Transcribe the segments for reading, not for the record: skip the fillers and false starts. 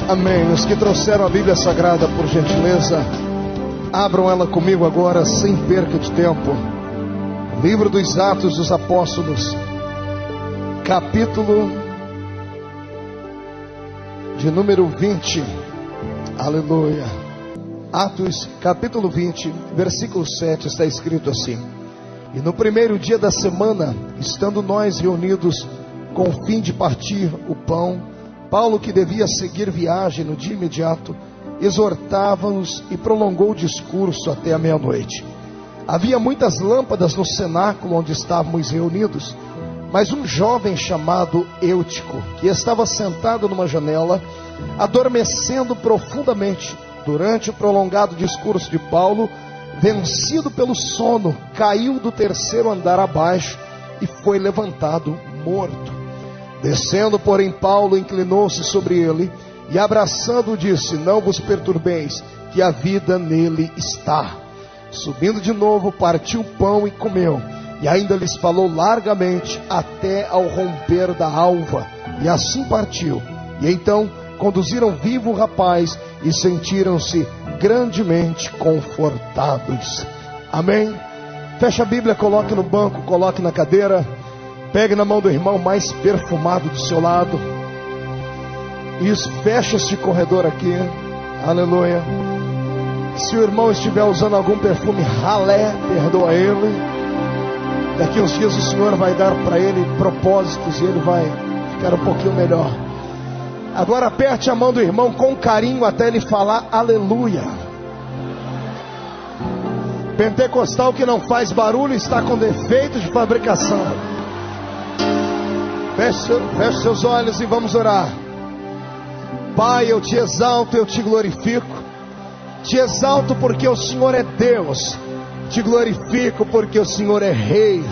Amém. Os que trouxeram a Bíblia Sagrada, por gentileza, abram ela comigo agora, sem perca de tempo. Livro dos Atos dos Apóstolos, capítulo de número 20. Aleluia. Atos, capítulo 20, versículo 7, está escrito assim: E no primeiro dia da semana, estando nós reunidos com o fim de partir o pão, Paulo, que devia seguir viagem no dia imediato, exortava-nos e prolongou o discurso até a meia-noite. Havia muitas lâmpadas no cenáculo onde estávamos reunidos, mas um jovem chamado Eutico, que estava sentado numa janela, adormecendo profundamente durante o prolongado discurso de Paulo, vencido pelo sono, caiu do terceiro andar abaixo e foi levantado morto. Descendo, porém, Paulo inclinou-se sobre ele e, abraçando-o, disse: Não vos perturbeis, que a vida nele está. Subindo de novo, partiu o pão e comeu, e ainda lhes falou largamente até ao romper da alva, e assim partiu. E então conduziram vivo o rapaz e sentiram-se grandemente confortados. Amém? Feche a Bíblia, coloque no banco, coloque na cadeira. Pegue na mão do irmão mais perfumado do seu lado. Isso, fecha este corredor aqui. Aleluia. Se o irmão estiver usando algum perfume ralé, perdoa ele. Daqui uns dias o Senhor vai dar para ele propósitos e ele vai ficar um pouquinho melhor. Agora aperte a mão do irmão com carinho até ele falar aleluia. Pentecostal que não faz barulho está com defeito de fabricação. Feche seus olhos e vamos orar. Pai, eu te exalto, eu te glorifico. Te exalto porque o Senhor é Deus. Te glorifico porque o Senhor é Rei.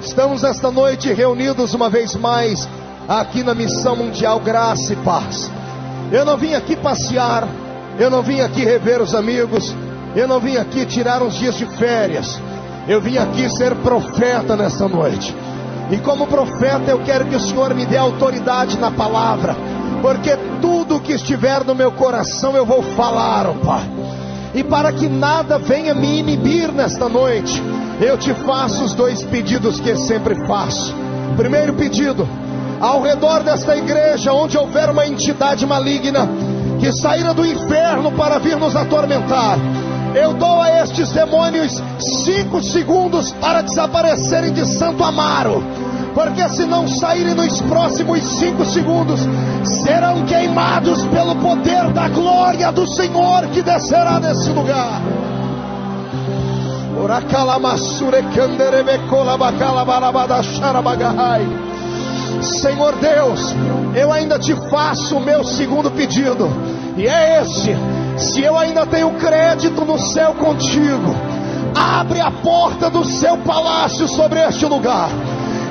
Estamos esta noite reunidos uma vez mais aqui na Missão Mundial Graça e Paz. Eu não vim aqui passear, eu não vim aqui rever os amigos, eu não vim aqui tirar uns dias de férias. Eu vim aqui ser profeta nesta noite. E como profeta eu quero que o Senhor me dê autoridade na palavra, porque tudo que estiver no meu coração eu vou falar, ó Pai. E para que nada venha me inibir nesta noite, eu te faço os dois pedidos que eu sempre faço. Primeiro pedido: ao redor desta igreja, onde houver uma entidade maligna que saíra do inferno para vir nos atormentar, eu dou a estes demônios 5 segundos para desaparecerem de Santo Amaro, porque se não saírem nos próximos 5 segundos, serão queimados pelo poder da glória do Senhor que descerá nesse lugar. Senhor Deus, eu ainda te faço o meu segundo pedido, e é este: se eu ainda tenho crédito no céu contigo, abre a porta do seu palácio sobre este lugar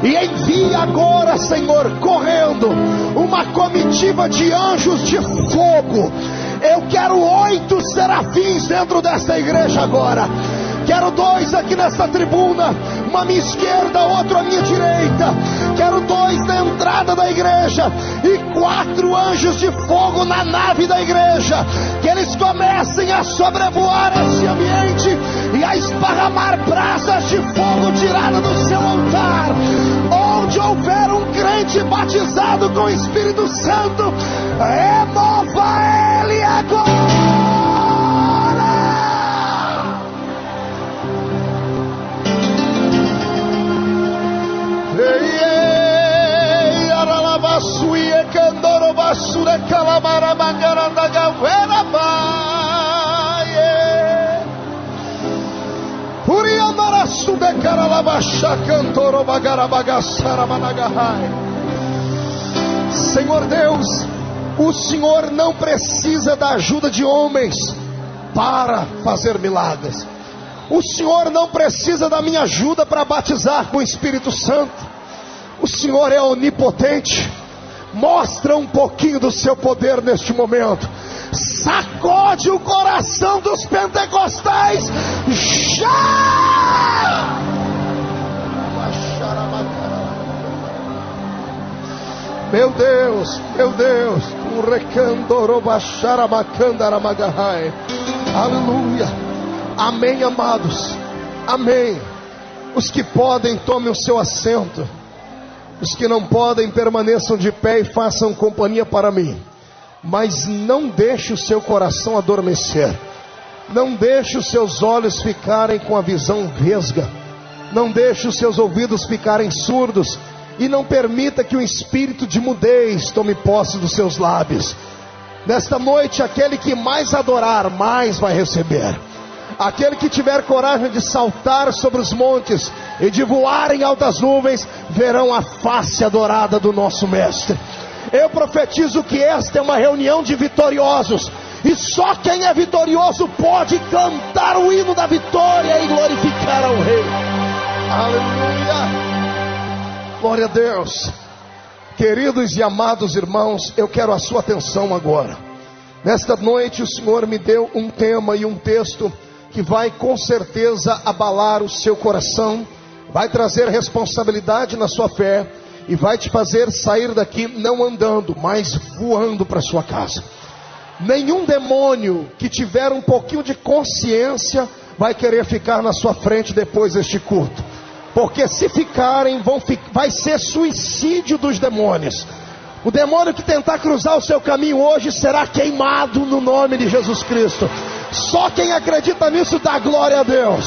e envia agora, Senhor, correndo uma comitiva de anjos de fogo. Eu quero 8 serafins dentro desta igreja agora. Quero 2 aqui nesta tribuna, uma à minha esquerda, outro à minha direita. Quero 2 na entrada da igreja e 4 anjos de fogo na nave da igreja. Que eles comecem a sobrevoar esse ambiente e a esparramar brasas de fogo tirada do seu altar. Onde houver um crente batizado com o Espírito Santo, remova ele agora. Senhor Deus, o Senhor não precisa da ajuda de homens para fazer milagres. O Senhor não precisa da minha ajuda para batizar com o Espírito Santo. O Senhor é onipotente. Mostra um pouquinho do seu poder neste momento. Sacode o coração dos pentecostais já! Meu Deus, meu Deus. Aleluia. Amém, amados. Amém. Os que podem, tomem o seu assento. Os que não podem, permaneçam de pé e façam companhia para mim. Mas não deixe o seu coração adormecer. Não deixe os seus olhos ficarem com a visão vesga. Não deixe os seus ouvidos ficarem surdos. E não permita que o espírito de mudez tome posse dos seus lábios. Nesta noite, aquele que mais adorar, mais vai receber. Aquele que tiver coragem de saltar sobre os montes e de voar em altas nuvens, verão a face adorada do nosso Mestre. Eu profetizo que esta é uma reunião de vitoriosos. E só quem é vitorioso pode cantar o hino da vitória e glorificar ao Rei. Aleluia. Glória a Deus. Queridos e amados irmãos, eu quero a sua atenção agora. Nesta noite o Senhor me deu um tema e um texto que vai com certeza abalar o seu coração, vai trazer responsabilidade na sua fé e vai te fazer sair daqui não andando, mas voando para sua casa. Nenhum demônio que tiver um pouquinho de consciência vai querer ficar na sua frente depois deste culto. Porque se ficarem, vai ser suicídio dos demônios. O demônio que tentar cruzar o seu caminho hoje será queimado no nome de Jesus Cristo. Só quem acredita nisso dá glória a Deus.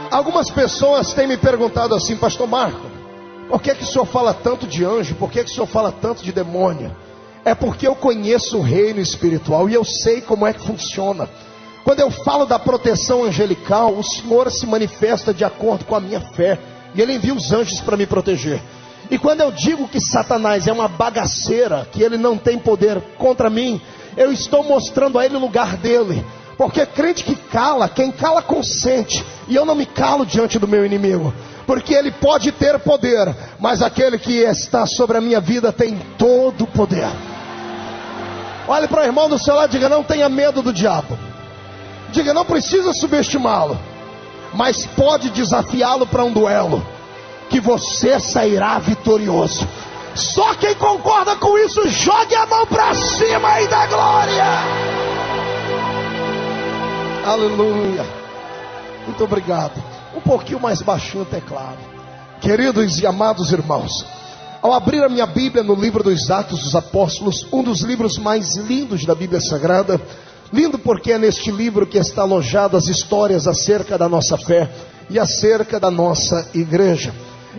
Algumas pessoas têm me perguntado assim: Pastor Marco, por que o senhor fala tanto de anjo? Por que o senhor fala tanto de demônio? É porque eu conheço o reino espiritual e eu sei como é que funciona. Quando eu falo da proteção angelical, o Senhor se manifesta de acordo com a minha fé. E Ele envia os anjos para me proteger. E quando eu digo que Satanás é uma bagaceira, que ele não tem poder contra mim, eu estou mostrando a ele o lugar dele. Porque crente que cala, quem cala consente. E eu não me calo diante do meu inimigo. Porque ele pode ter poder, mas aquele que está sobre a minha vida tem todo o poder. Olhe para o irmão do seu lado e diga: não tenha medo do diabo. Diga: não precisa subestimá-lo, mas pode desafiá-lo para um duelo, que você sairá vitorioso. Só quem concorda com isso, jogue a mão para cima e dá glória. Aleluia. Muito obrigado. Um pouquinho mais baixinho o teclado. Queridos e amados irmãos, ao abrir a minha Bíblia no livro dos Atos dos Apóstolos, um dos livros mais lindos da Bíblia Sagrada, lindo porque é neste livro que está alojado as histórias acerca da nossa fé e acerca da nossa igreja.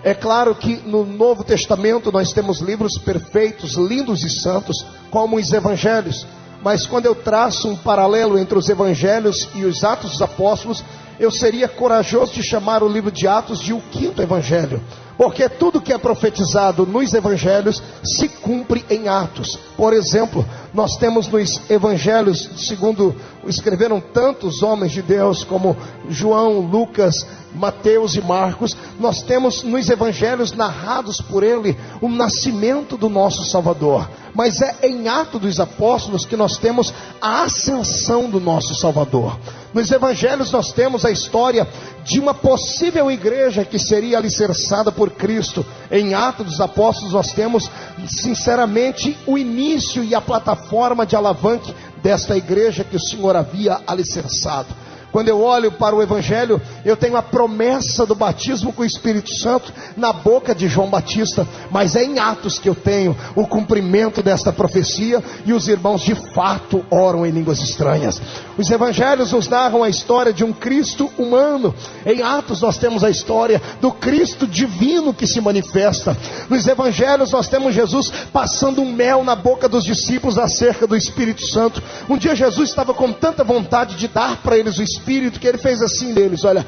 É claro que no Novo Testamento nós temos livros perfeitos, lindos e santos, como os Evangelhos. Mas quando eu traço um paralelo entre os Evangelhos e os Atos dos Apóstolos, eu seria corajoso de chamar o livro de Atos de o quinto Evangelho. Porque tudo que é profetizado nos Evangelhos se cumpre em Atos. Por exemplo, nós temos nos Evangelhos, segundo escreveram tantos homens de Deus como João, Lucas, Mateus e Marcos, nós temos nos Evangelhos narrados por ele o nascimento do nosso Salvador. Mas é em Atos dos Apóstolos que nós temos a ascensão do nosso Salvador. Nos Evangelhos nós temos a história de uma possível igreja que seria alicerçada por Cristo. Em Atos dos Apóstolos nós temos, sinceramente, o início e a plataforma de alavanque desta igreja que o Senhor havia alicerçado. Quando eu olho para o Evangelho, eu tenho a promessa do batismo com o Espírito Santo na boca de João Batista, mas é em Atos que eu tenho o cumprimento desta profecia, e os irmãos de fato oram em línguas estranhas. Os Evangelhos nos narram a história de um Cristo humano. Em Atos nós temos a história do Cristo divino que se manifesta. Nos Evangelhos nós temos Jesus passando um mel na boca dos discípulos acerca do Espírito Santo. Um dia Jesus estava com tanta vontade de dar para eles o Espírito, que ele fez assim deles, olha,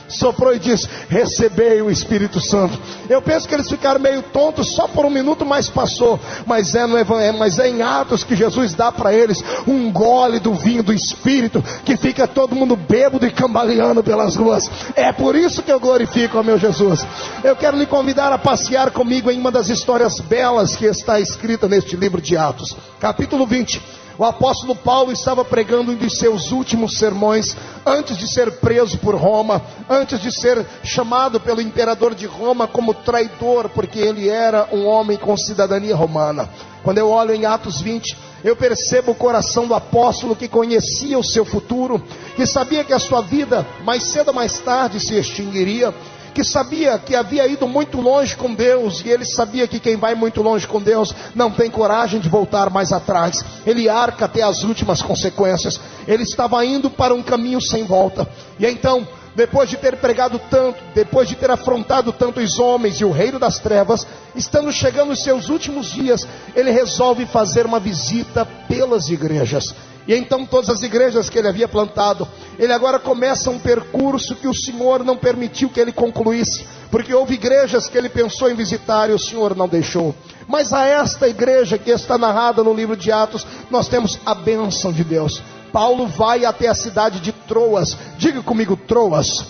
soprou e disse: recebei o Espírito Santo. Eu penso que eles ficaram meio tontos só por um minuto, mas passou. Mas é em Atos que Jesus dá para eles um gole do vinho do Espírito, que fica todo mundo bêbado e cambaleando pelas ruas. É por isso que eu glorifico ao meu Jesus. Eu quero lhe convidar a passear comigo em uma das histórias belas que está escrita neste livro de Atos, capítulo 20. O apóstolo Paulo estava pregando um dos seus últimos sermões, antes de ser preso por Roma, antes de ser chamado pelo imperador de Roma como traidor, porque ele era um homem com cidadania romana. Quando eu olho em Atos 20, eu percebo o coração do apóstolo que conhecia o seu futuro, que sabia que a sua vida mais cedo ou mais tarde se extinguiria, que sabia que havia ido muito longe com Deus, e ele sabia que quem vai muito longe com Deus não tem coragem de voltar mais atrás. Ele arca até as últimas consequências. Ele estava indo para um caminho sem volta. E então, depois de ter pregado tanto, depois de ter afrontado tantos homens e o reino das trevas, estando chegando os seus últimos dias, ele resolve fazer uma visita pelas igrejas. E então todas as igrejas que ele havia plantado, ele agora começa um percurso que o Senhor não permitiu que ele concluísse, porque houve igrejas que ele pensou em visitar e o Senhor não deixou. Mas a esta igreja que está narrada no livro de Atos, nós temos a bênção de Deus. Paulo vai até a cidade de Troas. Diga comigo, Troas.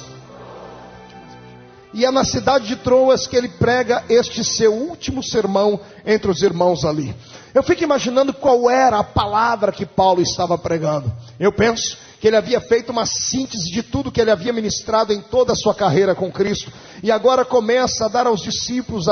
E é na cidade de Troas que ele prega este seu último sermão entre os irmãos ali. Eu fico imaginando qual era a palavra que Paulo estava pregando. Eu penso que ele havia feito uma síntese de tudo que ele havia ministrado em toda a sua carreira com Cristo, e agora começa a dar aos discípulos,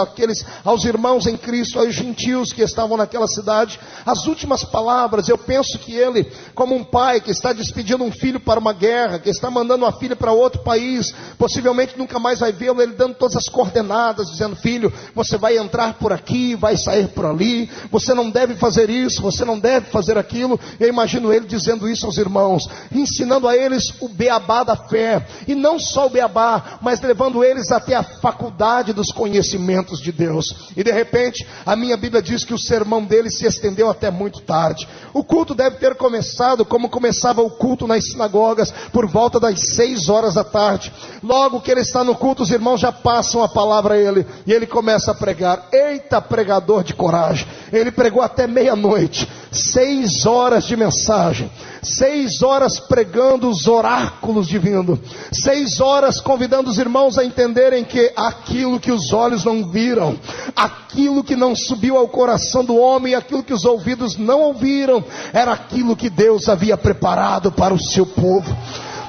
aos irmãos em Cristo, aos gentios que estavam naquela cidade, as últimas palavras. Eu penso que ele, como um pai que está despedindo um filho para uma guerra, que está mandando uma filha para outro país, possivelmente nunca mais vai vê-lo, ele dando todas as coordenadas, dizendo: filho, você vai entrar por aqui, vai sair por ali, você não deve fazer isso, você não deve fazer aquilo. Eu imagino ele dizendo isso aos irmãos, ensinando a eles o beabá da fé, e não só o beabá, mas levando eles até a faculdade dos conhecimentos de Deus. E de repente, a minha Bíblia diz que o sermão dele se estendeu até muito tarde. O culto deve ter começado como começava o culto nas sinagogas, por volta das 6 horas da tarde. Logo que ele está no culto, os irmãos já passam a palavra a ele, e ele começa a pregar. Eita, pregador de coragem! Ele pregou até meia-noite, 6 horas de mensagem, 6 horas pregando os oráculos divinos, 6 horas convidando os irmãos a entenderem que aquilo que os olhos não viram, aquilo que não subiu ao coração do homem, aquilo que os ouvidos não ouviram, era aquilo que Deus havia preparado para o seu povo.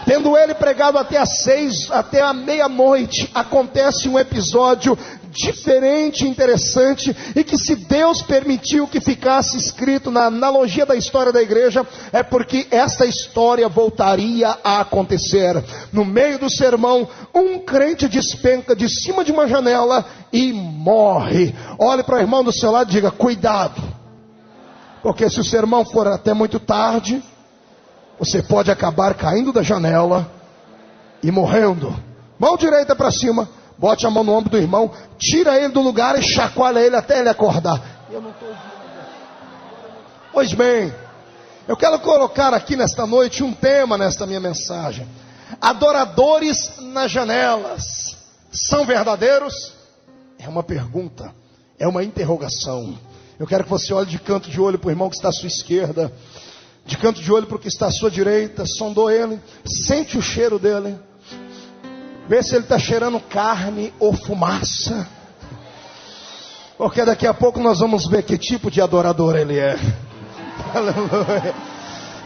Tendo ele pregado até a meia-noite, acontece um episódio diferente, interessante, e que, se Deus permitiu que ficasse escrito na analogia da história da igreja, é porque esta história voltaria a acontecer. No meio do sermão, um crente despenca de cima de uma janela e morre. Olhe para o irmão do seu lado e diga: cuidado, porque se o sermão for até muito tarde, você pode acabar caindo da janela e morrendo. Mão direita para cima, bote a mão no ombro do irmão, tira ele do lugar e chacoalha ele até ele acordar. Eu não estou ouvindo. Pois bem, eu quero colocar aqui nesta noite um tema nesta minha mensagem: adoradores nas janelas são verdadeiros? É uma pergunta, é uma interrogação. Eu quero que você olhe de canto de olho para o irmão que está à sua esquerda, de canto de olho para o que está à sua direita, sondou ele, sente o cheiro dele, vê se ele está cheirando carne ou fumaça, porque daqui a pouco nós vamos ver que tipo de adorador ele é. Aleluia.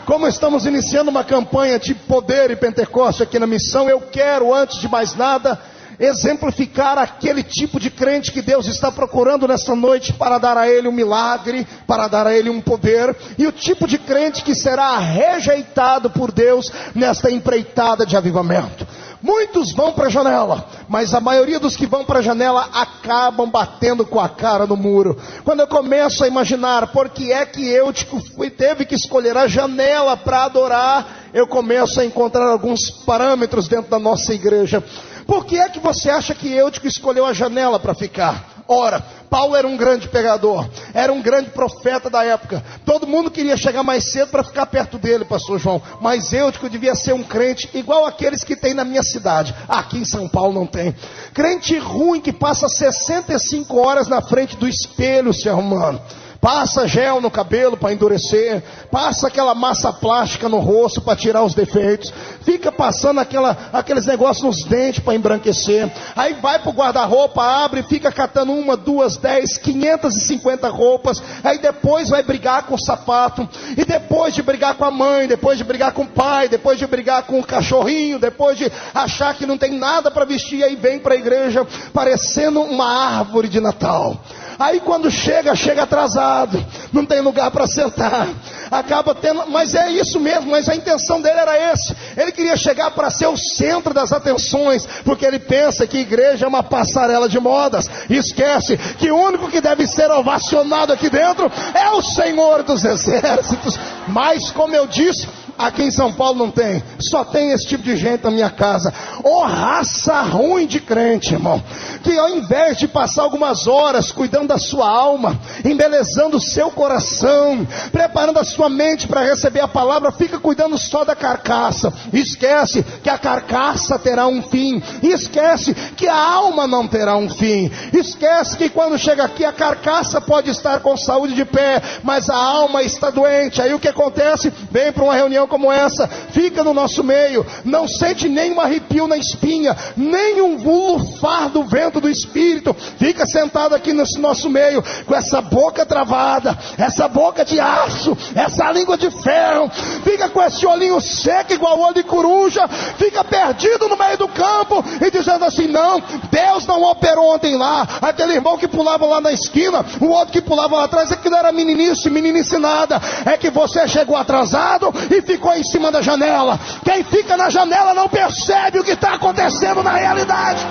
Como estamos iniciando uma campanha de poder e Pentecoste aqui na missão, eu quero, antes de mais nada, exemplificar aquele tipo de crente que Deus está procurando nessa noite para dar a ele um milagre, para dar a ele um poder, e o tipo de crente que será rejeitado por Deus nesta empreitada de avivamento. Muitos vão para a janela, mas a maioria dos que vão para a janela acabam batendo com a cara no muro. Quando eu começo a imaginar por que é que Eutico teve que escolher a janela para adorar, eu começo a encontrar alguns parâmetros dentro da nossa igreja. Por que é que você acha que Eutico escolheu a janela para ficar? Ora, Paulo era um grande pregador, era um grande profeta da época. Todo mundo queria chegar mais cedo para ficar perto dele, pastor João. Mas Eutico devia ser um crente igual aqueles que tem na minha cidade. Aqui em São Paulo não tem. Crente ruim que passa 65 horas na frente do espelho se arrumando. passa gel no cabelo para endurecer, passa aquela massa plástica no rosto para tirar os defeitos, fica passando aqueles negócios nos dentes para embranquecer, aí vai pro guarda-roupa, abre, fica catando 1, 2, 10, 550 roupas, aí depois vai brigar com o sapato, e depois de brigar com a mãe, depois de brigar com o pai, depois de brigar com o cachorrinho, depois de achar que não tem nada para vestir, aí vem para a igreja parecendo uma árvore de Natal. Aí quando chega atrasado, não tem lugar para sentar, acaba tendo, mas é isso mesmo, mas a intenção dele era esse, ele queria chegar para ser o centro das atenções, porque ele pensa que igreja é uma passarela de modas, e esquece que o único que deve ser ovacionado aqui dentro é o Senhor dos Exércitos. Mas como eu disse, aqui em São Paulo não tem, só tem esse tipo de gente na minha casa. Ô raça ruim de crente, irmão, que ao invés de passar algumas horas cuidando da sua alma, embelezando o seu coração, preparando a sua mente para receber a palavra, fica cuidando só da carcaça, esquece que a carcaça terá um fim, esquece que a alma não terá um fim, esquece que quando chega aqui a carcaça pode estar com saúde de pé, mas a alma está doente. Aí o que acontece? Vem para uma reunião como essa, fica no nosso meio, não sente nenhum arrepio na espinha, nem um lufar do vento do Espírito, fica sentado aqui nesse nosso meio, com essa boca travada, essa boca de aço, essa língua de ferro, fica com esse olhinho seco igual olho de coruja, fica perdido no meio do campo, e dizendo assim: não, Deus não operou ontem lá, aquele irmão que pulava lá na esquina, o outro que pulava lá atrás, é que não era meninice nada, é que você chegou atrasado e ficou em cima da janela. Quem fica na janela não percebe o que está acontecendo na realidade.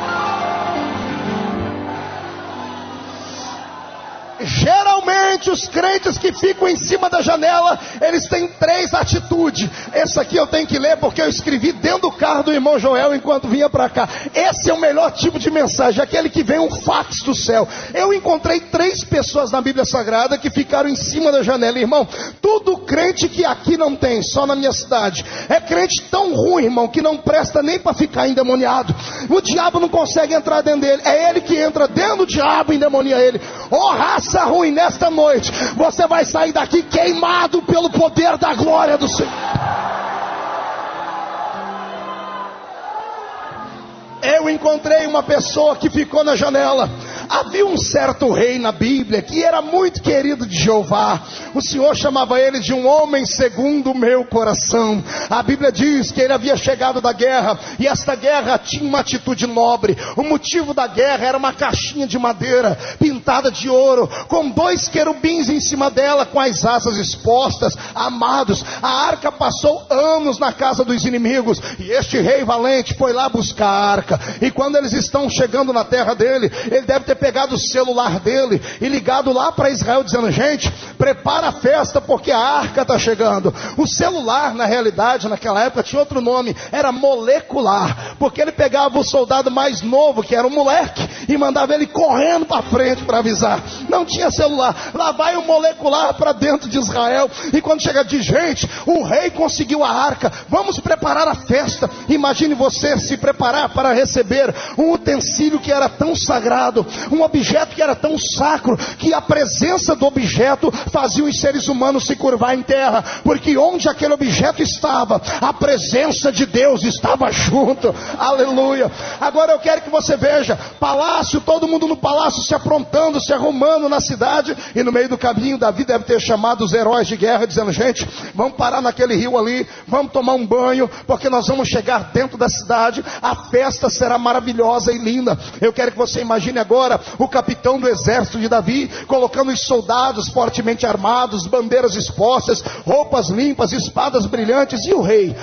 Geralmente os crentes que ficam em cima da janela, eles têm 3 atitudes. Essa aqui eu tenho que ler porque eu escrevi dentro do carro do irmão Joel enquanto vinha para cá. Esse é o melhor tipo de mensagem, aquele que vem um fax do céu. Eu encontrei 3 pessoas na Bíblia Sagrada que ficaram em cima da janela. Irmão, tudo crente que aqui não tem, só na minha cidade, é crente tão ruim, irmão, que não presta nem para ficar endemoniado. O diabo não consegue entrar dentro dele, é ele que entra dentro do diabo e endemonia ele. Oh, raça ruim, nesta noite você vai sair daqui queimado pelo poder da glória do Senhor. Eu encontrei uma pessoa que ficou na janela. Havia um certo rei na Bíblia que era muito querido de Jeová. O Senhor chamava ele de um homem segundo o meu coração. A Bíblia diz que ele havia chegado da guerra, e esta guerra tinha uma atitude nobre. O motivo da guerra era uma caixinha de madeira pintada de ouro, com 2 querubins em cima dela, com as asas expostas. Amados, a arca passou anos na casa dos inimigos, e este rei valente foi lá buscar a arca. E quando eles estão chegando na terra dele, ele deve ter pegado o celular dele e ligado lá para Israel, dizendo: gente, prepara a festa porque a arca está chegando. O celular, na realidade, naquela época tinha outro nome, era molecular, porque ele pegava o soldado mais novo, que era um moleque, e mandava ele correndo para frente para avisar. Não tinha celular. Lá vai o molecular para dentro de Israel, e quando chega diz: gente, o rei conseguiu a arca, vamos preparar a festa. Imagine você se preparar para receber um utensílio que era tão sagrado, um objeto que era tão sacro, que a presença do objeto fazia os seres humanos se curvar em terra, porque onde aquele objeto estava, a presença de Deus estava junto. Aleluia. Agora eu quero que você veja, palácio, todo mundo no palácio se aprontando, se arrumando na cidade, e no meio do caminho Davi deve ter chamado os heróis de guerra, dizendo: gente, vamos parar naquele rio ali, vamos tomar um banho, porque nós vamos chegar dentro da cidade, a festa será maravilhosa e linda. Eu quero que você imagine agora o capitão do exército de Davi colocando os soldados fortemente armados, bandeiras expostas, roupas limpas, espadas brilhantes. E o rei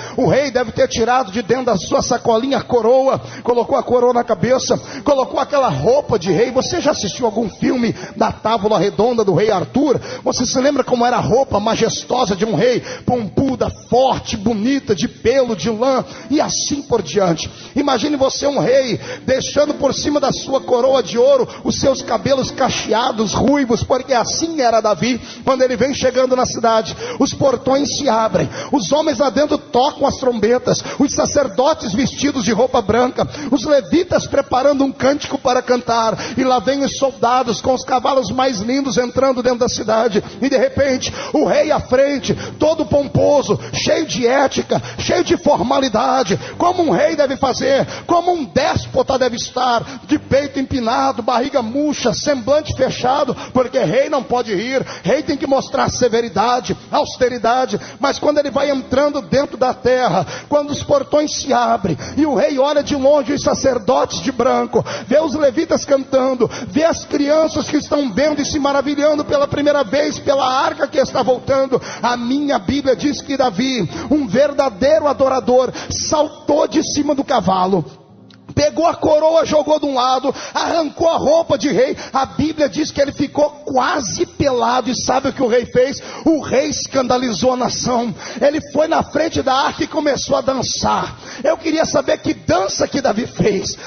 deve ter tirado de dentro da sua sacolinha a coroa, colocou a coroa na cabeça, colocou aquela roupa de rei. Você já assistiu algum filme da Távola Redonda do rei Arthur? Você se lembra como era a roupa majestosa de um rei? Pompuda, forte, bonita, de pelo, de lã e assim por diante. Imagine você um rei deixando por cima da sua coroa de ouro os seus cabelos cacheados, ruivos, porque assim era Davi. Quando ele vem chegando na cidade, os portões se abrem, os homens lá dentro tocam as trombetas, os sacerdotes vestidos de roupa branca, os levitas preparando um cântico para cantar, e lá vem os soldados com os cavalos mais lindos entrando dentro da cidade, e de repente o rei à frente, todo pomposo, cheio de ética, cheio de formalidade, como um rei deve fazer, como um déspota deve estar, de peito empinado, barriga murcha, semblante fechado, porque rei não pode rir, rei tem que mostrar severidade, austeridade. Mas quando ele vai entrando dentro da terra, quando os portões se abrem, e o rei olha de longe os sacerdotes de branco, vê os levitas cantando, vê as crianças que estão vendo e se maravilhando pela primeira vez pela arca que está voltando, a minha Bíblia diz que Davi, um verdadeiro adorador, saltou de cima do cavalo, pegou a coroa, jogou de um lado, arrancou a roupa de rei. A Bíblia diz que ele ficou quase pelado. E sabe o que o rei fez? O rei escandalizou a nação. Ele foi na frente da arca e começou a dançar. Eu queria saber que dança que Davi fez.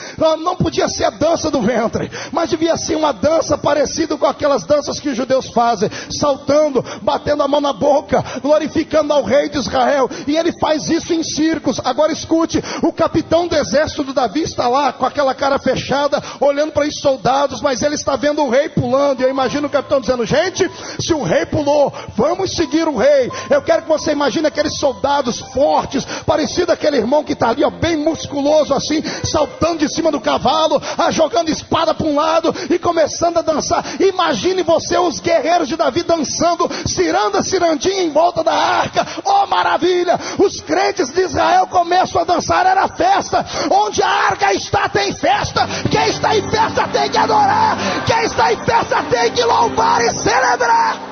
Não podia ser a dança do ventre, mas devia ser uma dança parecida com aquelas danças que os judeus fazem, saltando, batendo a mão na boca, glorificando ao rei de Israel. E ele faz isso em círculos. Agora escute, o capitão do exército do Davi está lá com aquela cara fechada, olhando para os soldados, mas ele está vendo o rei pulando. E eu imagino o capitão dizendo: gente, se o rei pulou, vamos seguir o rei. Eu quero que você imagine aqueles soldados fortes, parecido aquele irmão que está ali, ó, bem musculoso assim, saltando de cima do cavalo, jogando espada para um lado e começando a dançar. Imagine você os guerreiros de Davi dançando, ciranda, cirandinha em volta da arca. Oh, maravilha! Os crentes de Israel começam a dançar. Era festa. Onde a arca está, tem festa. Quem está em festa tem que adorar. Quem está em festa tem que louvar e celebrar.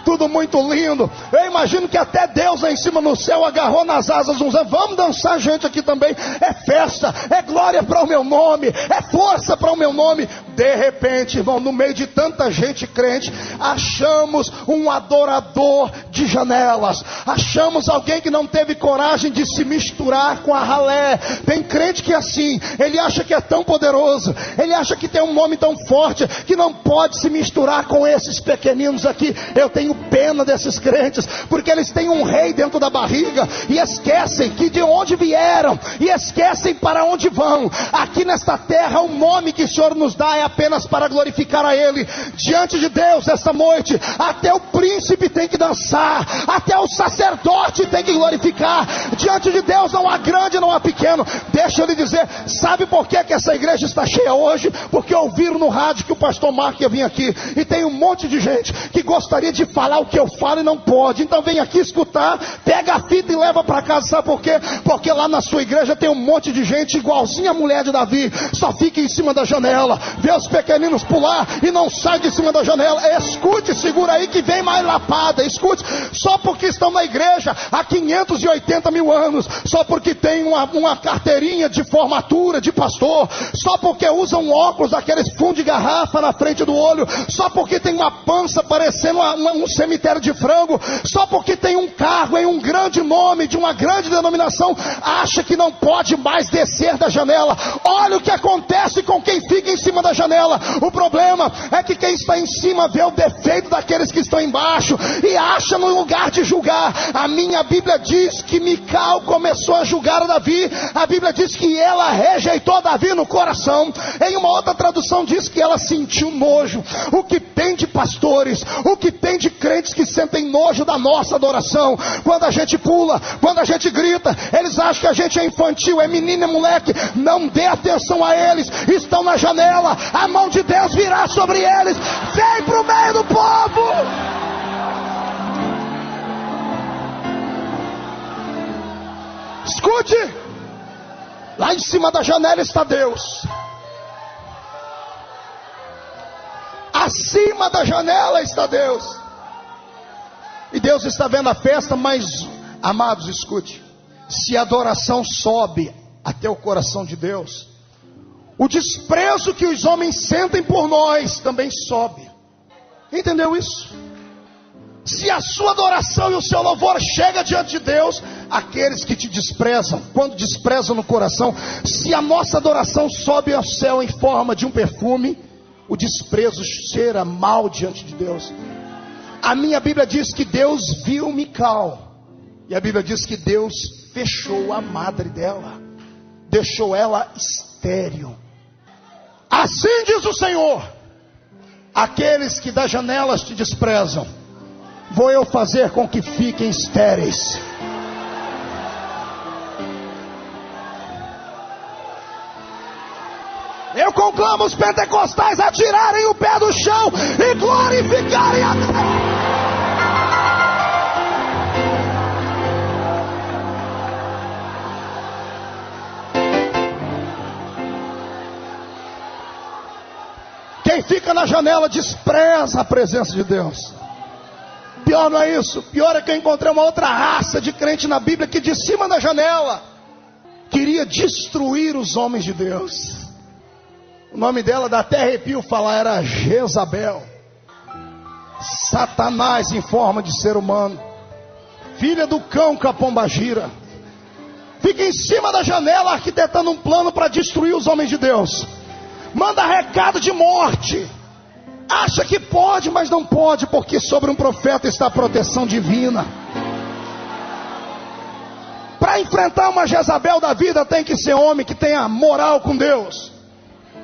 Tudo muito lindo. Eu imagino que até Deus lá em cima no céu agarrou nas asas uns anjos. Vamos dançar, gente, aqui também. É festa, é glória para o meu nome, é força para o meu nome. De repente, irmão, no meio de tanta gente crente, achamos um adorador de janelas. Achamos alguém que não teve coragem de se misturar com a ralé. Tem crente que é assim, ele acha que é tão poderoso, ele acha que tem um nome tão forte, que não pode se misturar com esses pequeninos aqui. Eu tenho pena desses crentes, porque eles têm um rei dentro da barriga, e esquecem que de onde vieram, e esquecem para onde vão. Aqui nesta terra, o nome que o Senhor nos dá é apenas para glorificar a Ele. Diante de Deus, esta noite, até o príncipe tem que dançar, até o sacerdote tem que glorificar. Diante de Deus não há grande, não há pequeno. Deixa eu lhe dizer, sabe por que essa igreja está cheia hoje? Porque ouviram no rádio que o pastor Marco ia vir aqui, e tem um monte de gente que gostaria de falar o que eu falo e não pode. Então vem aqui escutar, pega a fita e leva para casa. Sabe por quê? Porque lá na sua igreja tem um monte de gente igualzinha a mulher de Davi, só fica em cima da janela, vê os pequeninos pular e não sai de cima da janela. Escute, segura aí que vem mais lapada. Escute, só porque estão na igreja há 580 mil anos, só porque tem uma carteirinha de formatura de pastor, só porque usam óculos daqueles fundos de garrafa na frente do olho, só porque tem uma pança parecendo um cemitério de frango, só porque tem um cargo em um grande nome de uma grande denominação, acha que não pode mais descer da janela. Olha o que acontece com quem fica em cima da janela. O problema é que quem está em cima vê o defeito daqueles que estão embaixo e acha no lugar de julgar. A minha Bíblia diz que Mical começou a julgar a Davi. A Bíblia diz que ela rejeitou Davi no coração. Em uma outra tradução diz que ela sentiu nojo. O que tem de pastores, o que tem de crentes que sentem nojo da nossa adoração. Quando a gente pula, quando a gente grita, eles acham que a gente é infantil, é menino, é moleque. Não dê atenção a eles, estão na janela, a mão de Deus virá sobre eles. Vem para o meio do povo. Escute, lá em cima da janela está Deus. Acima da janela está Deus. E Deus está vendo a festa, mas, amados, escute. Se a adoração sobe até o coração de Deus, o desprezo que os homens sentem por nós também sobe. Entendeu isso? Se a sua adoração e o seu louvor chega diante de Deus, aqueles que te desprezam, quando desprezam no coração, se a nossa adoração sobe ao céu em forma de um perfume, o desprezo cheira mal diante de Deus. A minha Bíblia diz que Deus viu Mical, e a Bíblia diz que Deus fechou a madre dela, deixou ela estéril. Assim diz o Senhor: aqueles que das janelas te desprezam, vou eu fazer com que fiquem estéreis. Eu conclamo os pentecostais a tirarem o pé do chão e glorificarem a Deus. Quem fica na janela despreza a presença de Deus. Pior não é isso. Pior é que eu encontrei uma outra raça de crente na Bíblia que de cima da janela queria destruir os homens de Deus. O nome dela dá até arrepio falar, era Jezabel. Satanás em forma de ser humano, filha do cão Capombagira. Fica em cima da janela arquitetando um plano para destruir os homens de Deus. Manda recado de morte. Acha que pode, mas não pode, porque sobre um profeta está a proteção divina. Para enfrentar uma Jezabel da vida tem que ser homem que tenha moral com Deus.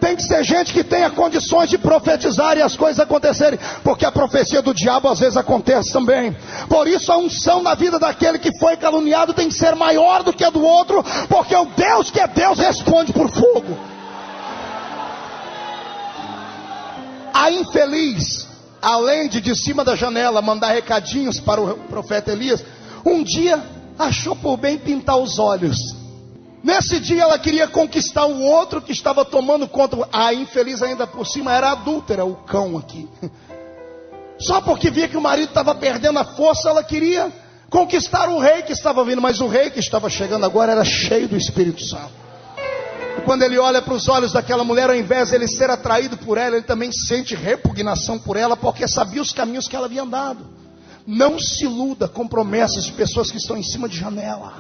Tem que ser gente que tenha condições de profetizar e as coisas acontecerem, porque a profecia do diabo às vezes acontece também. Por isso a unção na vida daquele que foi caluniado tem que ser maior do que a do outro, porque o Deus que é Deus responde por fogo. A infeliz, além de cima da janela mandar recadinhos para o profeta Elias, um dia achou por bem pintar os olhos. Nesse dia ela queria conquistar o outro que estava tomando conta. A infeliz ainda por cima era adúltera, o cão aqui. Só porque via que o marido estava perdendo a força, ela queria conquistar o rei que estava vindo. Mas o rei que estava chegando agora era cheio do Espírito Santo. E quando ele olha para os olhos daquela mulher, ao invés de ele ser atraído por ela, ele também sente repugnação por ela, porque sabia os caminhos que ela havia andado. Não se iluda com promessas de pessoas que estão em cima de janela.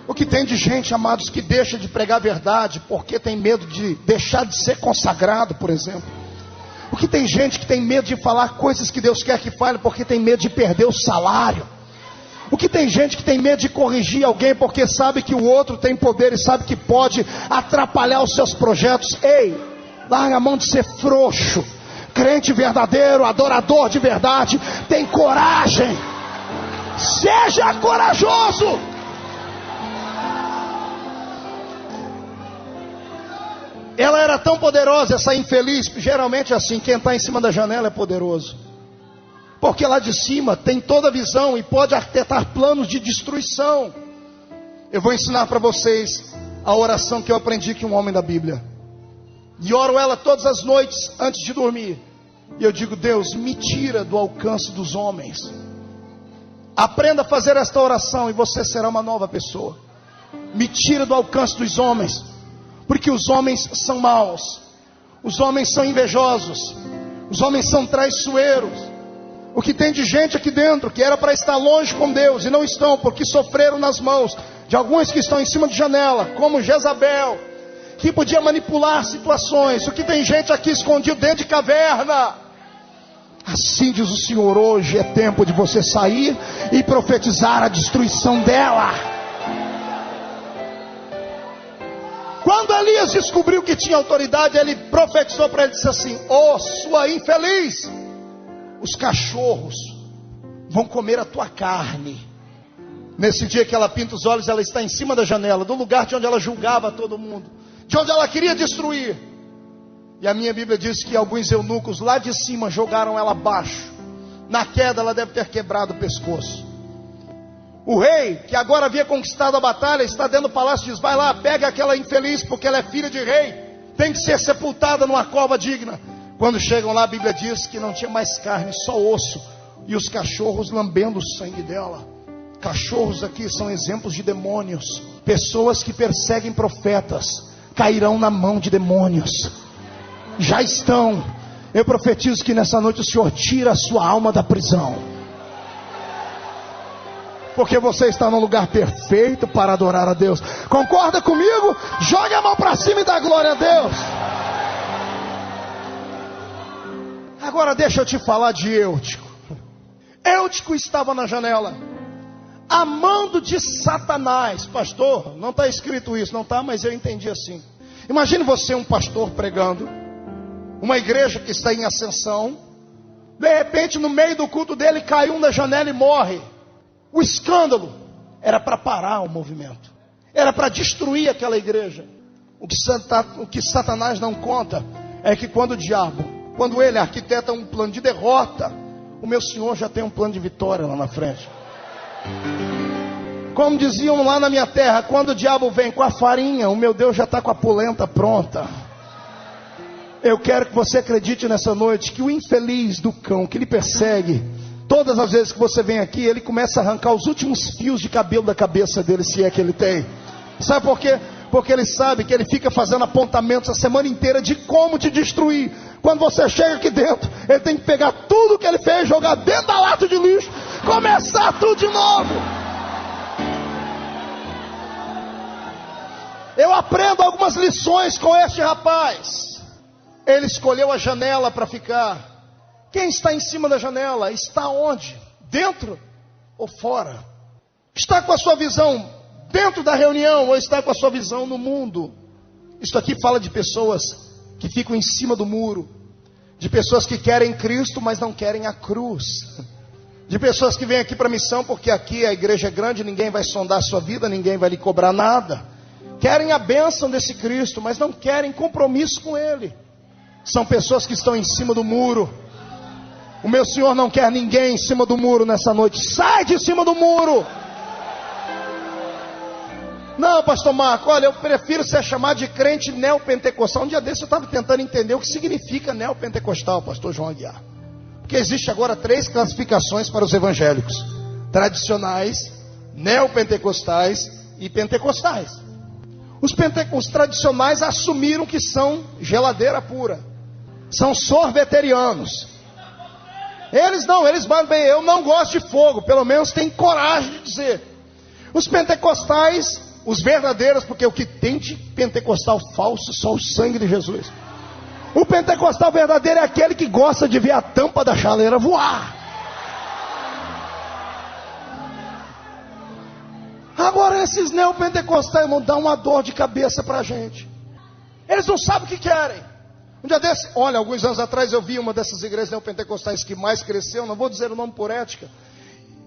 O que tem de gente, amados, que deixa de pregar a verdade porque tem medo de deixar de ser consagrado, por exemplo. O que tem gente que tem medo de falar coisas que Deus quer que fale porque tem medo de perder o salário. O que tem gente que tem medo de corrigir alguém porque sabe que o outro tem poder e sabe que pode atrapalhar os seus projetos. Ei, larga a mão de ser frouxo. Crente verdadeiro, adorador de verdade, tem coragem. Seja corajoso. Ela era tão poderosa, essa infeliz. Geralmente é assim, quem está em cima da janela é poderoso, porque lá de cima tem toda a visão e pode arquitetar planos de destruição. Eu vou ensinar para vocês a oração que eu aprendi com um homem da Bíblia, e oro ela todas as noites antes de dormir. E eu digo: Deus, me tira do alcance dos homens. Aprenda a fazer esta oração e você será uma nova pessoa. Me tira do alcance dos homens, porque os homens são maus, os homens são invejosos, os homens são traiçoeiros. O que tem de gente aqui dentro que era para estar longe com Deus e não estão, porque sofreram nas mãos de alguns que estão em cima de janela, como Jezabel, que podia manipular situações. O que tem gente aqui escondido dentro de caverna. Assim diz o Senhor: hoje é tempo de você sair e profetizar a destruição dela. Quando Elias descobriu que tinha autoridade, ele profetizou para ele, disse assim: ó, sua infeliz, os cachorros vão comer a tua carne. Nesse dia que ela pinta os olhos, ela está em cima da janela, do lugar de onde ela julgava todo mundo, de onde ela queria destruir. E a minha Bíblia diz que alguns eunucos lá de cima jogaram ela abaixo. Na queda ela deve ter quebrado o pescoço. O rei, que agora havia conquistado a batalha, está dentro do palácio e diz: vai lá, pega aquela infeliz, porque ela é filha de rei, tem que ser sepultada numa cova digna. Quando chegam lá, a Bíblia diz que não tinha mais carne, só osso, e os cachorros lambendo o sangue dela. Cachorros aqui são exemplos de demônios. Pessoas que perseguem profetas cairão na mão de demônios. Já estão. Eu profetizo que nessa noite o Senhor tira a sua alma da prisão, porque você está no lugar perfeito para adorar a Deus. Concorda comigo? Joga a mão para cima e dá glória a Deus. Agora deixa eu te falar de Eutico. Eutico estava na janela, amando de Satanás. Pastor, não está escrito isso, não está, mas eu entendi assim. Imagine você, um pastor pregando, uma igreja que está em ascensão. De repente, no meio do culto dele, cai um da janela e morre. O escândalo era para parar o movimento, era para destruir aquela igreja. O que Satanás não conta é que quando o diabo, quando ele arquiteta um plano de derrota, o meu Senhor já tem um plano de vitória lá na frente. Como diziam lá na minha terra, quando o diabo vem com a farinha, o meu Deus já está com a polenta pronta. Eu quero que você acredite nessa noite que o infeliz do cão que lhe persegue, todas as vezes que você vem aqui, ele começa a arrancar os últimos fios de cabelo da cabeça dele, se é que ele tem. Sabe por quê? Porque ele sabe que ele fica fazendo apontamentos a semana inteira de como te destruir. Quando você chega aqui dentro, ele tem que pegar tudo que ele fez, jogar dentro da lata de lixo, começar tudo de novo. Eu aprendo algumas lições com este rapaz. Ele escolheu a janela para ficar. Quem está em cima da janela? Está onde? Dentro ou fora? Está com a sua visão dentro da reunião ou está com a sua visão no mundo? Isso aqui fala de pessoas que ficam em cima do muro, de pessoas que querem Cristo, mas não querem a cruz, de pessoas que vêm aqui para a missão porque aqui a igreja é grande, ninguém vai sondar a sua vida, ninguém vai lhe cobrar nada. Querem a bênção desse Cristo, mas não querem compromisso com Ele. São pessoas que estão em cima do muro. O meu Senhor não quer ninguém em cima do muro nessa noite. Sai de cima do muro. Não, pastor Marco, olha, eu prefiro ser chamado de crente neopentecostal. Um dia desse eu estava tentando entender o que significa neopentecostal, pastor João Aguiar. Porque existe agora 3 classificações para os evangélicos: tradicionais, neopentecostais e pentecostais. Os tradicionais assumiram que são geladeira pura, são sorveterianos. Eles mandam bem, eu não gosto de fogo, pelo menos tem coragem de dizer. Os pentecostais, os verdadeiros, porque o que tem de pentecostal falso, só o sangue de Jesus. O pentecostal verdadeiro é aquele que gosta de ver a tampa da chaleira voar. Agora esses neopentecostais vão dar uma dor de cabeça para a gente. Eles não sabem o que querem. Um dia desse, olha, alguns anos atrás eu vi uma dessas igrejas neopentecostais que mais cresceu, não vou dizer o nome por ética,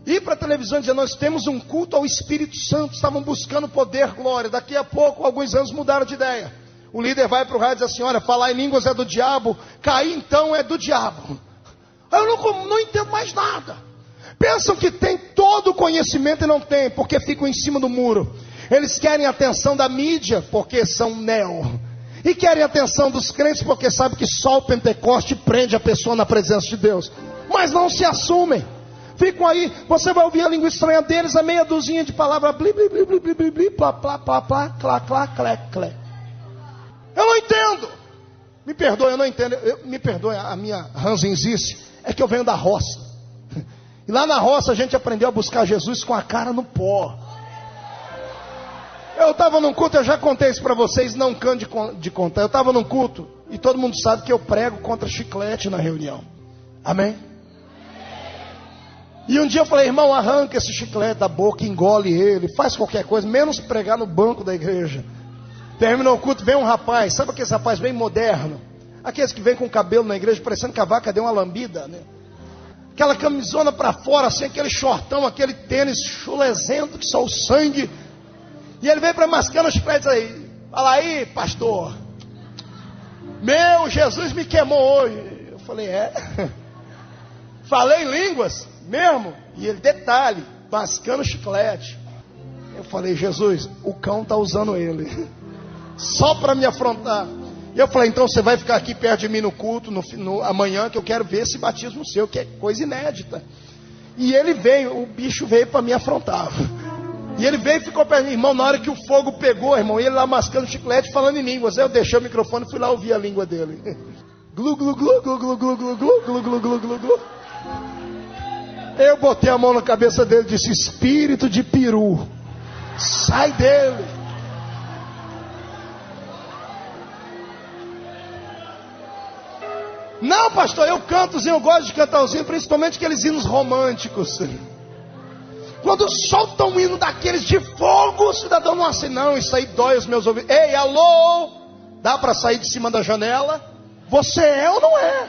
ir para a televisão e dizer, nós temos um culto ao Espírito Santo, estavam buscando poder, glória. Daqui a pouco, alguns anos mudaram de ideia. O líder vai para o rádio e diz assim, olha, falar em línguas é do diabo, cair então é do diabo. Eu não entendo mais nada. Pensam que tem todo o conhecimento e não tem, porque ficam em cima do muro. Eles querem a atenção da mídia, porque são neo. E querem a atenção dos crentes, porque sabem que só o Pentecoste prende a pessoa na presença de Deus. Mas não se assumem. Ficam aí, você vai ouvir a língua estranha deles, a meia duzinha de palavras, bli, bli, bli, bli, bli, bli, bli, plá, plá, plá, plá, clá, clá, clé, clé. Eu não entendo. Me perdoe, eu não entendo. Me perdoe, a minha ranzinzice é que eu venho da roça. E lá na roça a gente aprendeu a buscar Jesus com a cara no pó. Eu estava num culto, eu já contei isso para vocês, não canso de contar. Eu estava num culto e todo mundo sabe que eu prego contra chiclete na reunião. Amém? E um dia eu falei, irmão, arranca esse chiclete da boca, engole ele, faz qualquer coisa, menos pregar no banco da igreja. Terminou o culto, vem um rapaz, sabe aquele rapaz bem moderno? Aqueles que vem com o cabelo na igreja parecendo que a vaca deu uma lambida, né? Aquela camisona para fora, assim, aquele shortão, aquele tênis chulezento, que só o sangue. E ele veio para mascar os pés aí. Fala aí, pastor. Meu, Jesus me queimou hoje. Eu falei, Falei em línguas mesmo. E ele, detalhe, mascando chiclete. Eu falei, Jesus, o cão está usando ele. Só para me afrontar. E eu falei, então você vai ficar aqui perto de mim no culto, amanhã, que eu quero ver esse batismo seu, que é coisa inédita. E ele veio, o bicho veio para me afrontar. E ele veio e ficou perto de mim, irmão, na hora que o fogo pegou, irmão, ele lá mascando chiclete, falando em línguas. Aí eu deixei o microfone e fui lá ouvir a língua dele. Glu, glu, glu, glu, glu, glu, glu, glu, glu, glu, glu, glu, glu. Eu botei a mão na cabeça dele e disse, espírito de peru, sai dele. Não, pastor, eu cantozinho, eu gosto de cantarzinho, principalmente aqueles hinos românticos. Quando soltam um hino daqueles de fogo, o cidadão não assim, não, isso aí dói os meus ouvidos. Ei, alô, dá para sair de cima da janela? Você é ou não é?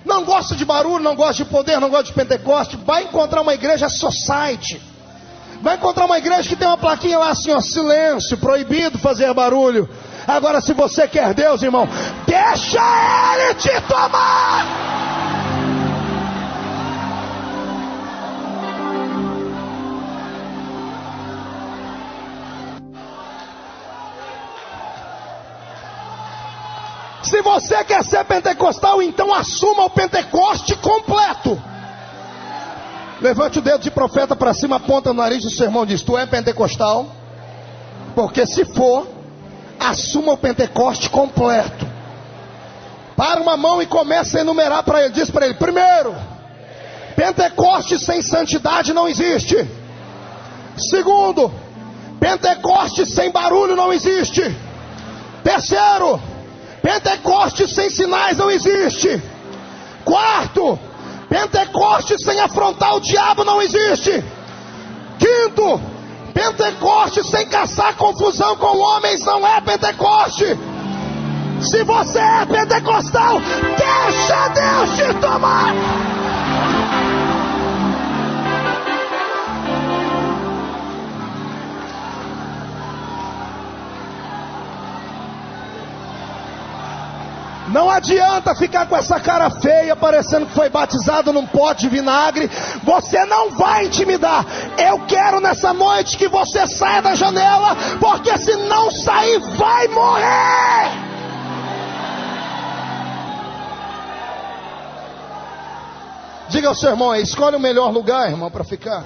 Não gosta de barulho, não gosta de poder, não gosta de Pentecoste? Vai encontrar uma igreja society. Vai encontrar uma igreja que tem uma plaquinha lá assim, ó, silêncio, proibido fazer barulho. Agora, se você quer Deus, irmão, deixa Ele te tomar. Se você quer ser pentecostal, então assuma o Pentecoste completo. Levante o dedo de profeta para cima, aponta no nariz do seu irmão e diz: tu é pentecostal? Porque se for, assuma o Pentecoste completo. Para uma mão e comece a enumerar para ele. Diz para ele: primeiro, Pentecoste sem santidade não existe. Segundo, Pentecoste sem barulho não existe. Terceiro, Pentecoste sem sinais não existe. Quarto, Pentecoste sem afrontar o diabo não existe. Quinto, Pentecoste sem caçar confusão com homens não é Pentecoste. Se você é pentecostal, deixa Deus te tomar. Não adianta ficar com essa cara feia, parecendo que foi batizado num pote de vinagre. Você não vai intimidar. Eu quero nessa noite que você saia da janela, porque se não sair, vai morrer. Diga ao seu irmão aí, escolhe o melhor lugar, irmão, para ficar.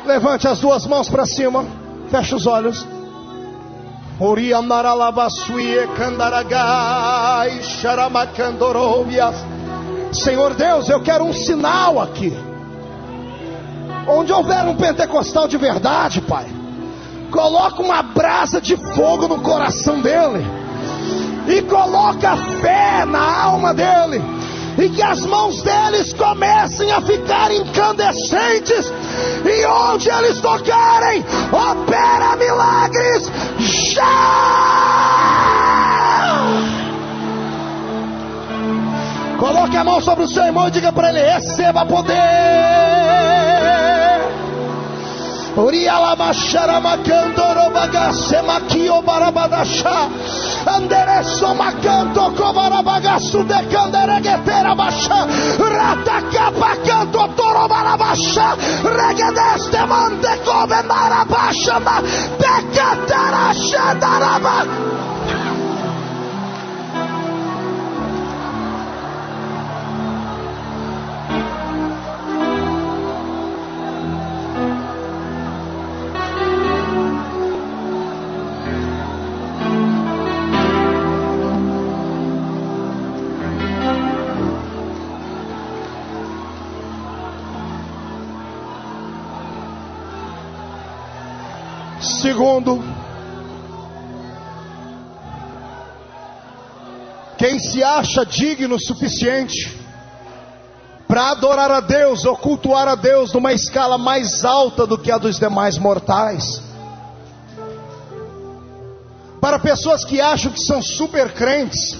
Levante as duas mãos para cima. Feche os olhos. Senhor Deus, eu quero um sinal aqui. Onde houver um pentecostal de verdade, Pai, coloca uma brasa de fogo no coração dele. E coloca fé na alma dele. E que as mãos deles comecem a ficar incandescentes. E onde eles tocarem, opera milagres já. Coloque a mão sobre o seu irmão e diga para ele: receba poder. Urialabashara makandoro bagase makio barabadasha. Anderesso macanto covarabagaço de candereguetera baixa. Ratacapa canto torobarabasha. Regedeste mante covenarabasha. Pecatarasha daraba. Segundo, quem se acha digno o suficiente para adorar a Deus ou cultuar a Deus numa escala mais alta do que a dos demais mortais. Para pessoas que acham que são super crentes,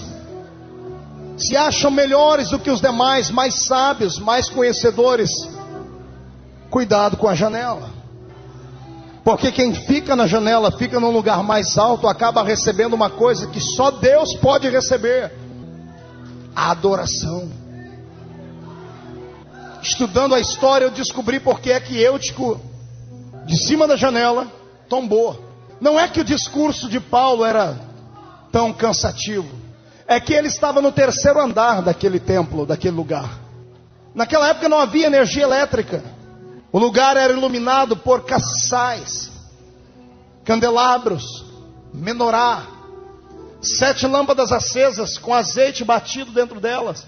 se acham melhores do que os demais, mais sábios, mais conhecedores. Cuidado com a janela. Porque quem fica na janela, fica num lugar mais alto, acaba recebendo uma coisa que só Deus pode receber: a adoração. Estudando a história, eu descobri porque é que Eutico, de cima da janela, tombou. Não é que o discurso de Paulo era tão cansativo, é que ele estava no terceiro andar daquele templo, daquele lugar. Naquela época não havia energia elétrica. O lugar era iluminado por caçais, candelabros, menorá, 7 lâmpadas acesas com azeite batido dentro delas,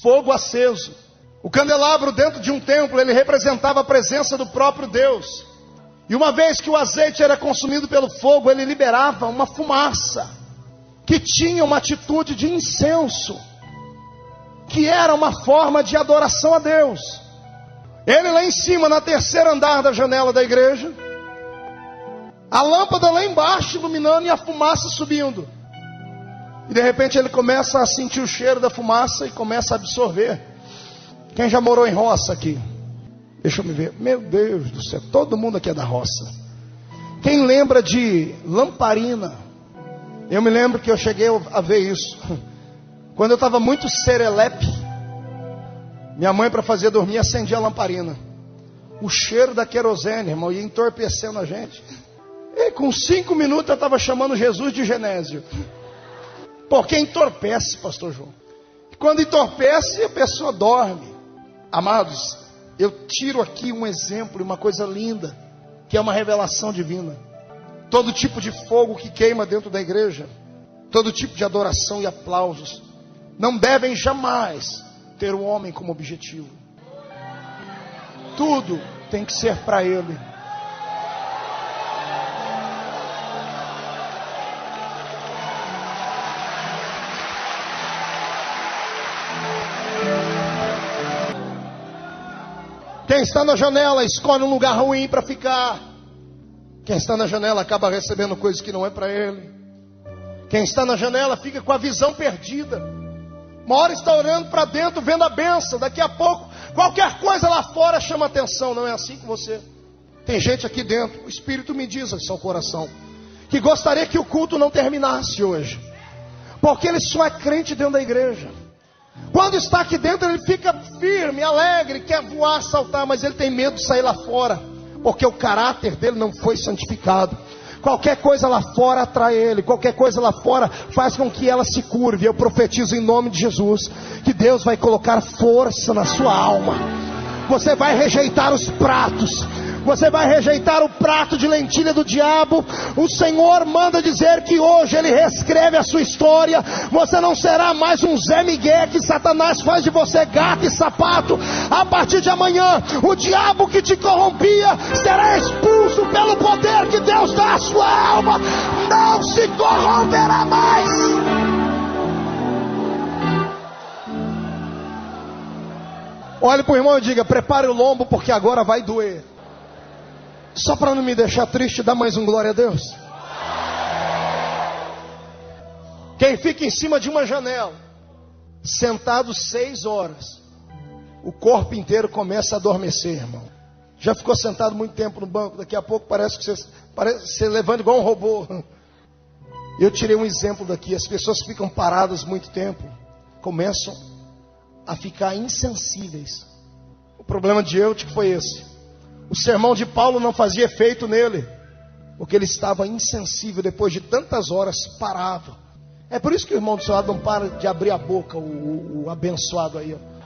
fogo aceso. O candelabro dentro de um templo, ele representava a presença do próprio Deus. E uma vez que o azeite era consumido pelo fogo, ele liberava uma fumaça que tinha uma atitude de incenso, que era uma forma de adoração a Deus. Ele lá em cima, na terceira andar da janela da igreja, a lâmpada lá embaixo iluminando e a fumaça subindo. E de repente ele começa a sentir o cheiro da fumaça e começa a absorver. Quem já morou em roça aqui? Deixa eu me ver. Meu Deus do céu, todo mundo aqui é da roça. Quem lembra de lamparina? Eu me lembro que eu cheguei a ver isso. Quando eu estava muito serelepe, minha mãe, para fazer dormir, acendia a lamparina. O cheiro da querosene, irmão, ia entorpecendo a gente. E com 5 minutos eu estava chamando Jesus de Genésio. Porque entorpece, pastor João. E quando entorpece, a pessoa dorme. Amados, eu tiro aqui um exemplo, uma coisa linda, que é uma revelação divina. Todo tipo de fogo que queima dentro da igreja, todo tipo de adoração e aplausos, não devem jamais ter o homem como objetivo. Tudo tem que ser para Ele. Quem está na janela escolhe um lugar ruim para ficar. Quem está na janela acaba recebendo coisas que não é para ele. Quem está na janela fica com a visão perdida. Uma hora está olhando para dentro, vendo a bênção. Daqui a pouco, qualquer coisa lá fora chama atenção. Não é assim com você. Tem gente aqui dentro, o Espírito me diz ao seu coração, que gostaria que o culto não terminasse hoje, porque ele só é crente dentro da igreja. Quando está aqui dentro, ele fica firme, alegre, quer voar, saltar, mas ele tem medo de sair lá fora, porque o caráter dele não foi santificado. Qualquer coisa lá fora atrai ele, qualquer coisa lá fora faz com que ela se curve. Eu profetizo em nome de Jesus, que Deus vai colocar força na sua alma. Você vai rejeitar os pratos, você vai rejeitar o prato de lentilha do diabo. O Senhor manda dizer que hoje Ele reescreve a sua história. Você não será mais um Zé Miguel que Satanás faz de você gato e sapato. A partir de amanhã, o diabo que te corrompia será expulso pelo poder que Deus dá à sua alma. Não se corromperá mais. Olhe para o irmão e diga: prepare o lombo, porque agora vai doer. Só para não me deixar triste, dá mais um glória a Deus. Quem fica em cima de uma janela, sentado 6 horas, o corpo inteiro começa a adormecer, irmão. Já ficou sentado muito tempo no banco, daqui a pouco parece que você levanta igual um robô. Eu tirei um exemplo daqui. As pessoas ficam paradas muito tempo, começam a ficar insensíveis. O problema de Eutico foi esse. O sermão de Paulo não fazia efeito nele, porque ele estava insensível. Depois de tantas horas parava. É por isso que o irmão do seu lado não para de abrir a boca, o abençoado aí, ó.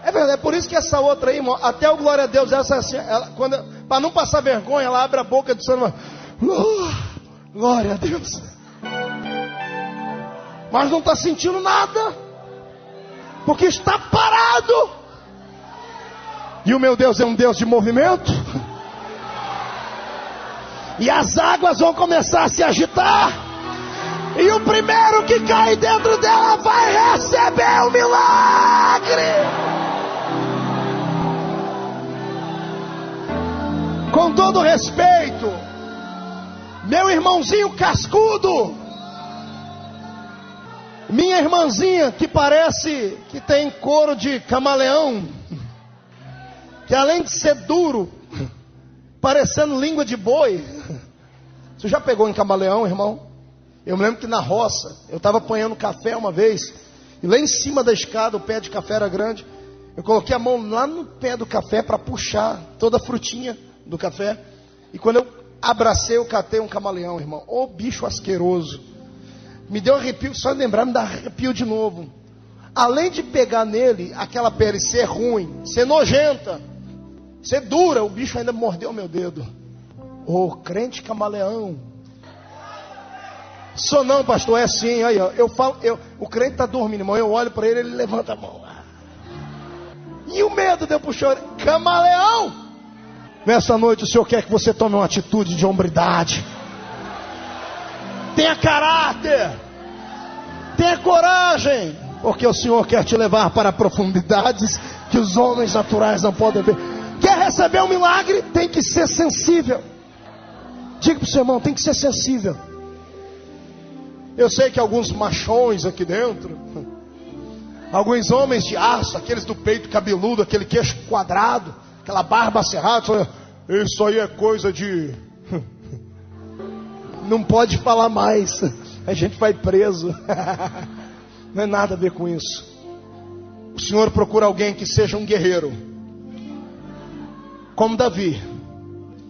É verdade, é por isso que essa outra aí, irmão, até o glória a Deus, essa assim, para não passar vergonha, ela abre a boca dizendo: glória a Deus. Mas não está sentindo nada, porque está parado. E o meu Deus é um Deus de movimento. E as águas vão começar a se agitar. E o primeiro que cai dentro dela vai receber o milagre. Com todo respeito, meu irmãozinho cascudo, minha irmãzinha que parece que tem couro de camaleão, que além de ser duro, parecendo língua de boi. Você já pegou em camaleão, irmão? Eu me lembro que na roça, eu estava apanhando café uma vez, e lá em cima da escada, o pé de café era grande, eu coloquei a mão lá no pé do café para puxar toda a frutinha do café, e quando eu abracei, eu catei um camaleão, irmão. Ô bicho asqueroso, me deu arrepio, só lembrar me dá arrepio de novo. Além de pegar nele, aquela pele ser ruim, ser nojenta, ser dura, o bicho ainda mordeu meu dedo. Ô crente camaleão. Sou não, pastor, é assim. Aí, ó, eu falo, o crente está dormindo, irmão. Eu olho para ele, ele levanta a mão. E o medo de eu puxar, camaleão. Nessa noite o Senhor quer que você tome uma atitude de hombridade. Tenha caráter, tenha coragem, porque o Senhor quer te levar para profundidades que os homens naturais não podem ver. Quer receber um milagre? Tem que ser sensível. Diga para o seu irmão, tem que ser sensível. Eu sei que alguns machões aqui dentro, alguns homens de aço, aqueles do peito cabeludo, aquele queixo quadrado, aquela barba cerrada, isso aí é coisa de... Não pode falar mais, a gente vai preso. Não é nada a ver com isso. O Senhor procura alguém que seja um guerreiro, como Davi,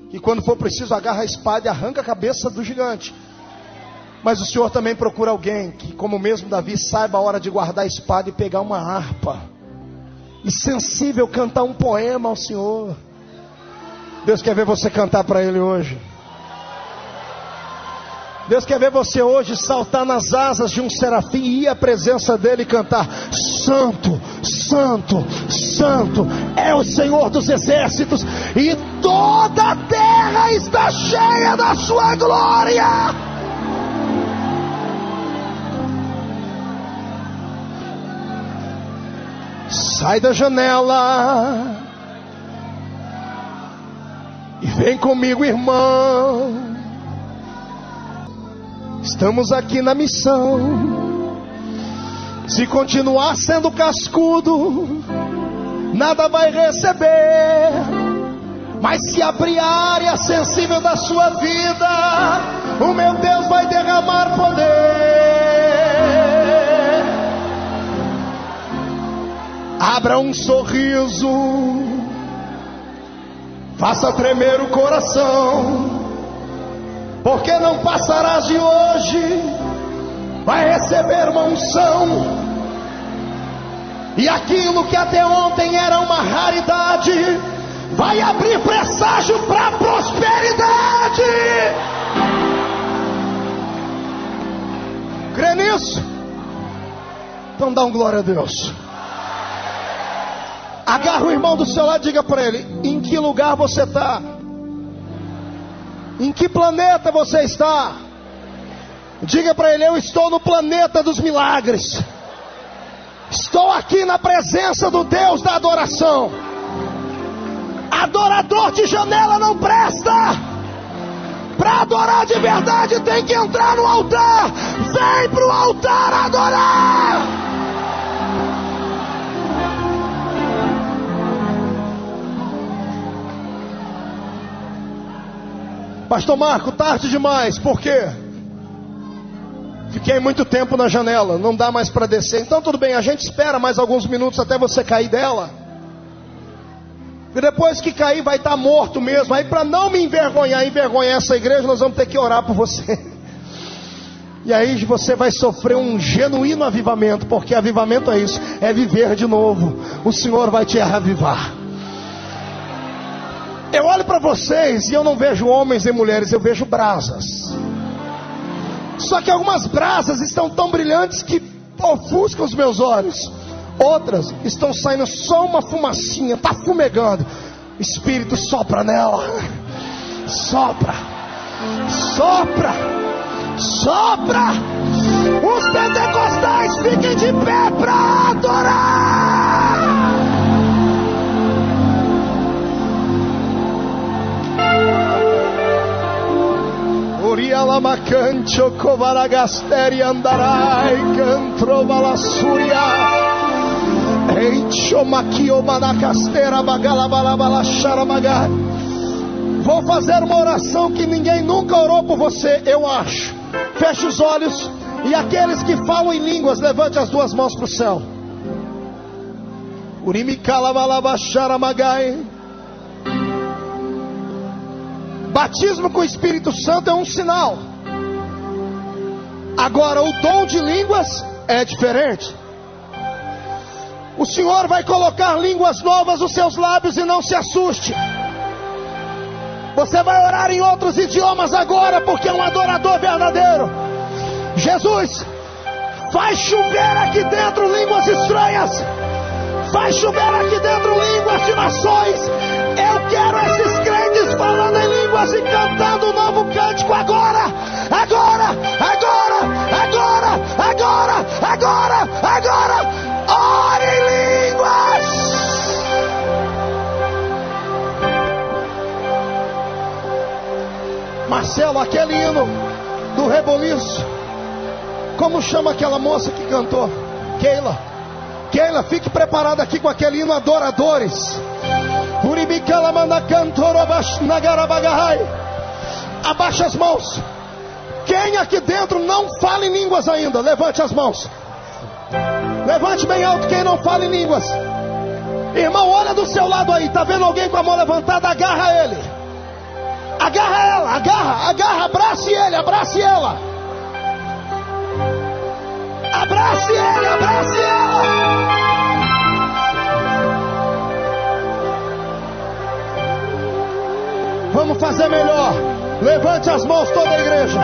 que quando for preciso agarra a espada e arranca a cabeça do gigante. Mas o Senhor também procura alguém que, como mesmo Davi, saiba a hora de guardar a espada e pegar uma harpa, e sensível cantar um poema ao Senhor. Deus quer ver você cantar para Ele hoje. Deus quer ver você hoje saltar nas asas de um serafim e ir à presença dele e cantar: Santo, Santo, Santo é o Senhor dos exércitos, e toda a terra está cheia da sua glória. Sai da janela e vem comigo, irmão. Estamos aqui na missão. Se continuar sendo cascudo, nada vai receber. Mas se abrir a área sensível da sua vida, o meu Deus vai derramar poder. Abra um sorriso, faça tremer o coração, porque não passarás de hoje, vai receber uma unção, e aquilo que até ontem era uma raridade, vai abrir presságio para a prosperidade. Crê nisso? Então dá um glória a Deus. Agarra o irmão do seu lado e diga para ele: em que lugar você está? Em que planeta você está? Diga para ele: eu estou no planeta dos milagres. Estou aqui na presença do Deus da adoração. Adorador de janela não presta. Para adorar de verdade tem que entrar no altar. Vem para o altar adorar. Pastor Marco, tarde demais. Por quê? Fiquei muito tempo na janela, não dá mais para descer. Então tudo bem, a gente espera mais alguns minutos até você cair dela. E depois que cair vai estar morto mesmo. Aí, para não me envergonhar essa igreja, nós vamos ter que orar por você. E aí você vai sofrer um genuíno avivamento, porque avivamento é isso, é viver de novo. O Senhor vai te reavivar. Eu olho para vocês e eu não vejo homens e mulheres, eu vejo brasas. Só que algumas brasas estão tão brilhantes que ofuscam os meus olhos. Outras estão saindo só uma fumacinha, está fumegando. O Espírito sopra nela. Sopra, sopra, sopra. Os pentecostais fiquem de pé para adorar. Urialamacancho covaragasteri andarai cantrovalasuria eicho maquio manacastera bagalabalabalaxaramagai. Vou fazer uma oração que ninguém nunca orou por você, eu acho. Feche os olhos e aqueles que falam em línguas, levante as duas mãos para o céu. Urimicalabalabalaxaramagai. Batismo com o Espírito Santo é um sinal. Agora o dom de línguas é diferente. O Senhor vai colocar línguas novas nos seus lábios e não se assuste. Você vai orar em outros idiomas agora, porque é um adorador verdadeiro. Jesus, faz chover aqui dentro línguas estranhas. Faz chover aqui dentro línguas de nações. Eu quero esses crentes crentes falando em línguas e cantando um novo cântico agora, agora, agora, agora, agora, agora, agora. Ore em línguas. Marcelo, aquele hino do reboliço, como chama aquela moça que cantou? Keila, fique preparada aqui com aquele hino Adoradores. Abaixa as mãos. Quem aqui dentro não fala em línguas ainda? Levante as mãos. Levante bem alto quem não fala em línguas. Irmão, olha do seu lado aí. Está vendo alguém com a mão levantada? Agarra ele. Agarra ela, agarra, abrace ele, abrace ela. Abrace ele, abrace ela. Vamos fazer melhor. Levante as mãos toda a igreja.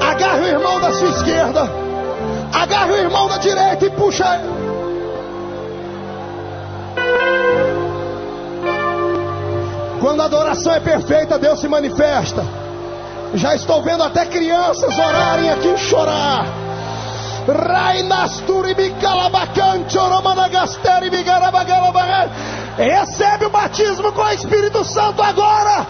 Agarre o irmão da sua esquerda. Agarre o irmão da direita e puxa ele. Quando a adoração é perfeita, Deus se manifesta. Já estou vendo até crianças orarem aqui e chorar. Recebe o batismo com o Espírito Santo agora.